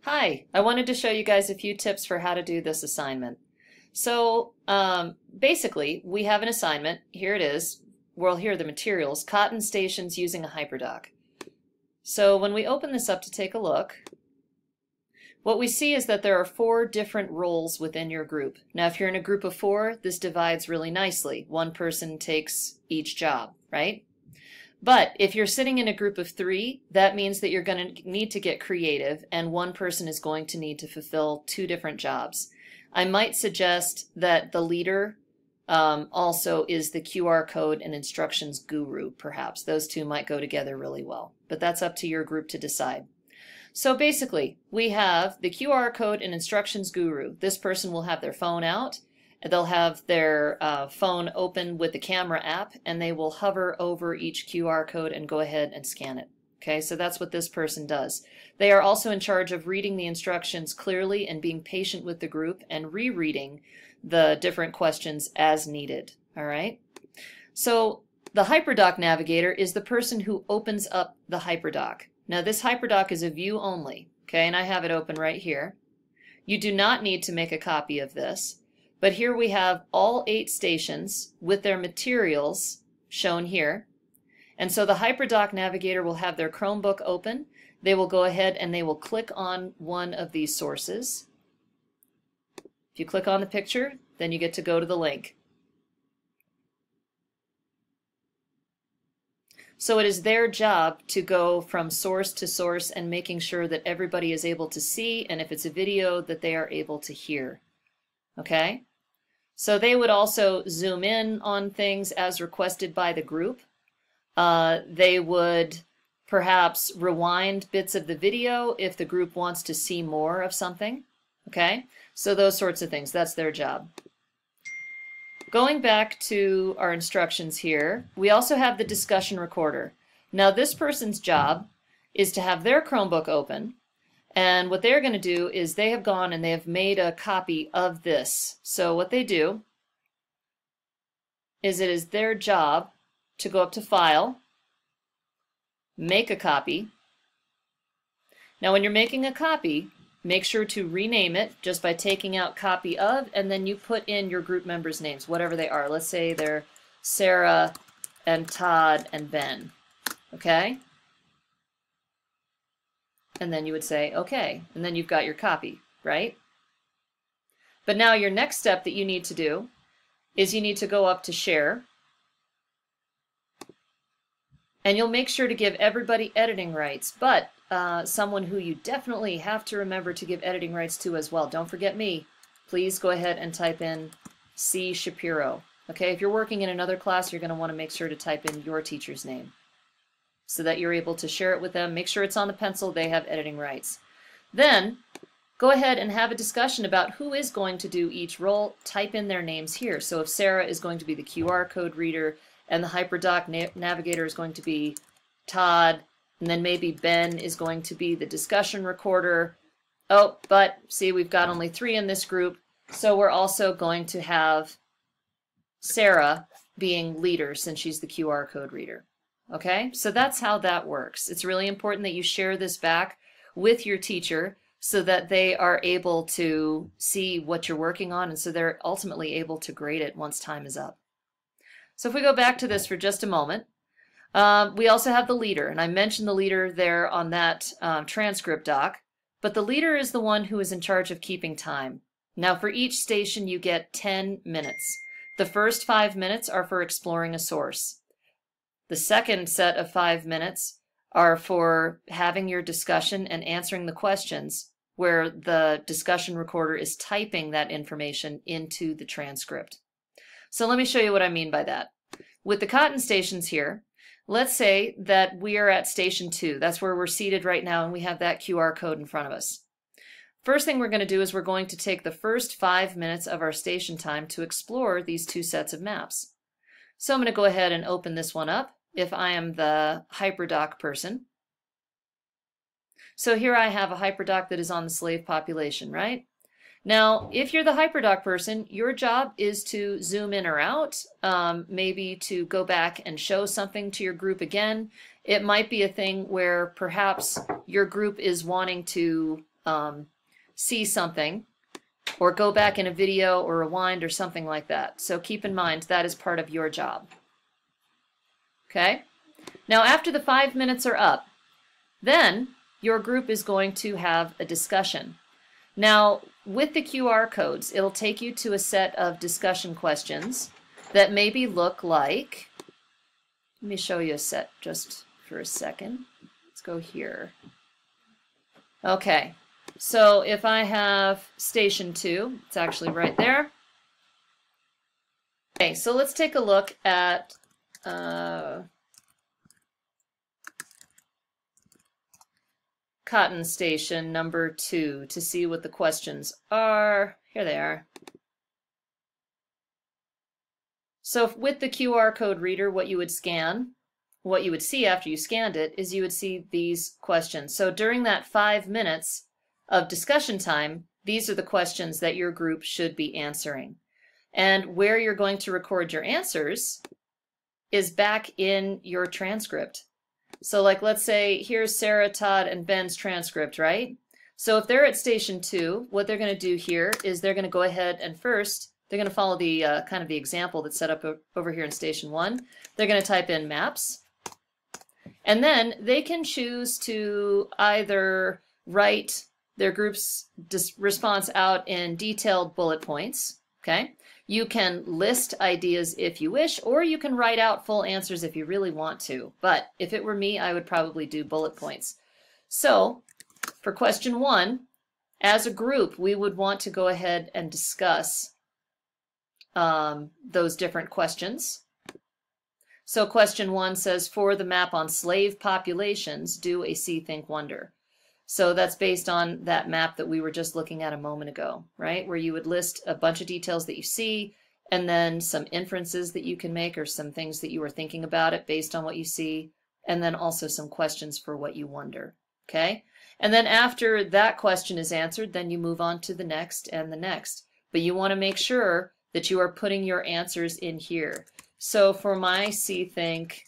Hi, I wanted to show you guys a few tips for how to do this assignment. Basically, we have an assignment. Here it is. Well, here are the materials. Cotton stations using a hyperdoc. So when we open this up to take a look, what we see is that there are 4 different roles within your group. Now, if you're in a group of 4, this divides really nicely. One person takes each job, right? But if you're sitting in a group of 3, that means that you're going to need to get creative, and one person is going to need to fulfill 2 different jobs. I might suggest that the leader also is the QR code and instructions guru, perhaps. Those 2 might go together really well, but that's up to your group to decide. So basically, we have the QR code and instructions guru. This person will have their phone out. They'll have their phone open with the camera app, and they will hover over each QR code and go ahead and scan it. Okay, so that's what this person does. They are also in charge of reading the instructions clearly and being patient with the group and rereading the different questions as needed. All right? So the HyperDoc Navigator is the person who opens up the HyperDoc. Now this HyperDoc is a view only, okay, and I have it open right here. You do not need to make a copy of this. But here we have all 8 stations with their materials shown here. And so the HyperDoc Navigator will have their Chromebook open. They will go ahead and they will click on one of these sources. If you click on the picture, then you get to go to the link. So it is their job to go from source to source and making sure that everybody is able to see, and if it's a video, that they are able to hear. Okay? So they would also zoom in on things as requested by the group. They would perhaps rewind bits of the video if the group wants to see more of something. Okay? So those sorts of things. That's their job. Going back to our instructions here, we also have the discussion recorder. Now this person's job is to have their Chromebook open. And what they're going to do is they have gone and they have made a copy of this. So what they do is it is their job to go up to File, make a copy. Now when you're making a copy, make sure to rename it just by taking out copy of, and then you put in your group members' names, whatever they are. Let's say they're Sarah and Todd and Ben. Okay? And then you would say, okay, and then you've got your copy, right? But now your next step that you need to do is you need to go up to Share, and you'll make sure to give everybody editing rights, but someone who you definitely have to remember to give editing rights to as well. Don't forget me. Please go ahead and type in C. Shapiro. Okay, if you're working in another class, you're going to want to make sure to type in your teacher's name, so that you're able to share it with them. Make sure it's on the pencil. They have editing rights. Then go ahead and have a discussion about who is going to do each role. Type in their names here. So if Sarah is going to be the QR code reader and the HyperDoc Navigator is going to be Todd, and then maybe Ben is going to be the discussion recorder. Oh, but see, we've got only 3 in this group, so we're also going to have Sarah being leader since she's the QR code reader. Okay, so that's how that works. It's really important that you share this back with your teacher so that they are able to see what you're working on, and so they're ultimately able to grade it once time is up. So if we go back to this for just a moment, we also have the leader, and I mentioned the leader there on that transcript doc, but the leader is the one who is in charge of keeping time. Now for each station you get 10 minutes. The first 5 minutes are for exploring a source. The second set of 5 minutes are for having your discussion and answering the questions, where the discussion recorder is typing that information into the transcript. So let me show you what I mean by that. With the cotton stations here, let's say that we are at station 2. That's where we're seated right now, and we have that QR code in front of us. First thing we're going to do is we're going to take the first 5 minutes of our station time to explore these 2 sets of maps. So I'm going to go ahead and open this one up if I am the HyperDoc person. So here I have a HyperDoc that is on the slave population, right? Now, if you're the HyperDoc person, your job is to zoom in or out, maybe to go back and show something to your group again. It might be a thing where perhaps your group is wanting to see something, or go back in a video or rewind or something like that. So keep in mind that is part of your job. Okay? Now after the 5 minutes are up, then your group is going to have a discussion. Now with the QR codes, it'll take you to a set of discussion questions that maybe look like, let me show you a set just for a second. Let's go here. Okay. So if I have station 2, it's actually right there. Okay, so let's take a look at Cotton Station number 2 to see what the questions are. Here they are. So with the QR code reader, what you would see after you scanned it is you would see these questions. So during that 5 minutes of discussion time, these are the questions that your group should be answering. And where you're going to record your answers is back in your transcript. So like, let's say here's Sarah, Todd, and Ben's transcript, right? So if they're at station 2, what they're going to do here is they're going to go ahead and first, they're going to follow the kind of the example that's set up over here in station 1. They're going to type in maps. And then they can choose to either write their group's response out in detailed bullet points, okay? You can list ideas if you wish, or you can write out full answers if you really want to. But if it were me, I would probably do bullet points. So for question 1, as a group, we would want to go ahead and discuss those different questions. So question 1 says, for the map on slave populations, do a See, Think, Wonder. So that's based on that map that we were just looking at a moment ago, right? Where you would list a bunch of details that you see, and then some inferences that you can make, or some things that you were thinking about it based on what you see, and then also some questions for what you wonder, okay? And then after that question is answered, then you move on to the next and the next. But you want to make sure that you are putting your answers in here. So for my See, Think,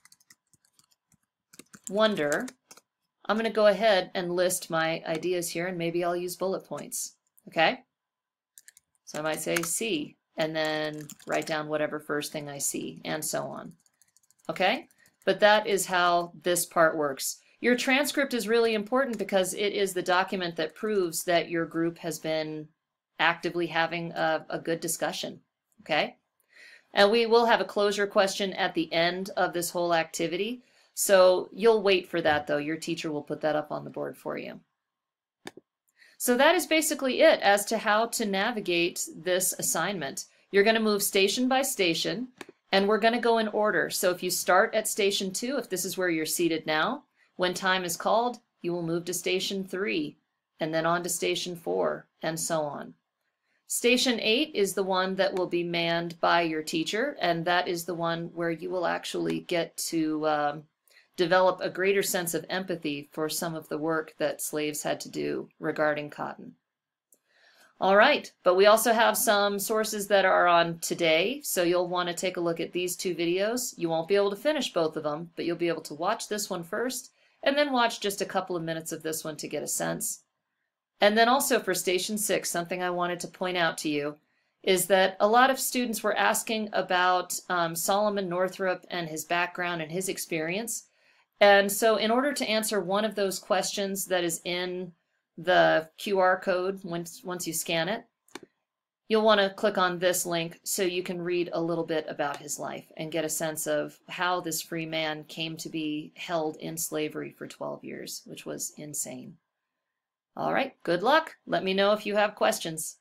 Wonder, I'm going to go ahead and list my ideas here, and maybe I'll use bullet points, okay? So I might say see, and then write down whatever first thing I see, and so on, okay? But that is how this part works. Your transcript is really important because it is the document that proves that your group has been actively having a good discussion, okay? And we will have a closure question at the end of this whole activity. So you'll wait for that, though. Your teacher will put that up on the board for you. So that is basically it as to how to navigate this assignment. You're going to move station by station, and we're going to go in order. So if you start at station 2, if this is where you're seated now, when time is called, you will move to station 3, and then on to station 4, and so on. Station 8 is the one that will be manned by your teacher, and that is the one where you will actually get to develop a greater sense of empathy for some of the work that slaves had to do regarding cotton. All right, but we also have some sources that are on today, so you'll want to take a look at these 2 videos. You won't be able to finish both of them, but you'll be able to watch this one first, and then watch just a couple of minutes of this one to get a sense. And then also for Station 6, something I wanted to point out to you is that a lot of students were asking about Solomon Northup and his background and his experience. And so in order to answer one of those questions that is in the QR code once you scan it, you'll want to click on this link so you can read a little bit about his life and get a sense of how this free man came to be held in slavery for 12 years, which was insane. All right, good luck. Let me know if you have questions.